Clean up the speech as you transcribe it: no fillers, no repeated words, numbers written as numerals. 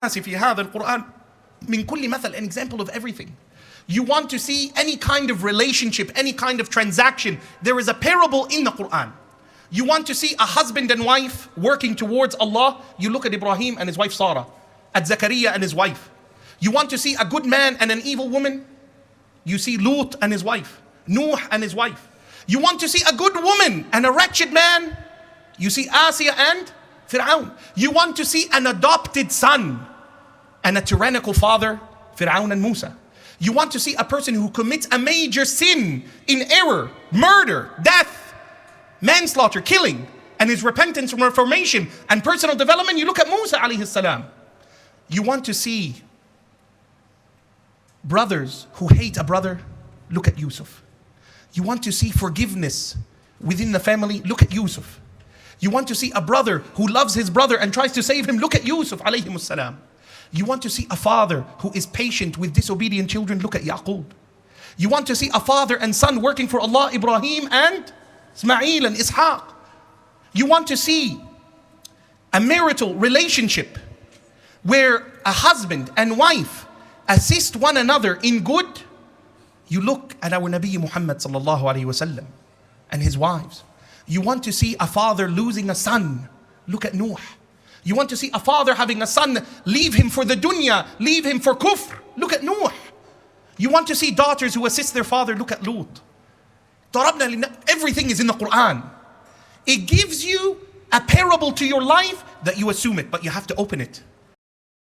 في هذا القرآن من كل مثل, an example of everything. You want to see any kind of relationship, any kind of transaction, there is a parable in the Quran. You want to see a husband and wife working towards Allah, you look at Ibrahim and his wife Sarah, at Zakaria and his wife. You want to see a good man and an evil woman, you see Lut and his wife, Nuh and his wife. You want to see a good woman and a wretched man, you see Asiya and Fir'aun. You want to see an adopted son and a tyrannical father, Fir'aun and Musa. You want to see a person who commits a major sin in error, murder, death, manslaughter, killing, and his repentance and reformation and personal development, you look at Musa alayhi salam. You want to see brothers who hate a brother, look at Yusuf. You want to see forgiveness within the family, look at Yusuf. You want to see a brother who loves his brother and tries to save him, look at Yusuf alayhi salam. You want to see a father who is patient with disobedient children, look at Yaqub. You want to see a father and son working for Allah, Ibrahim and Ismail and Ishaq. You want to see a marital relationship where a husband and wife assist one another in good, you look at our Nabi Muhammad sallallahu alaihi wasallam and his wives. You want to see a father losing a son, look at Nuh. You want to see a father having a son, leave him for the dunya, leave him for kufr, look at Nuh. You want to see daughters who assist their father, look at Lut. Everything is in the Quran. It gives you a parable to your life that you assume it, but you have to open it.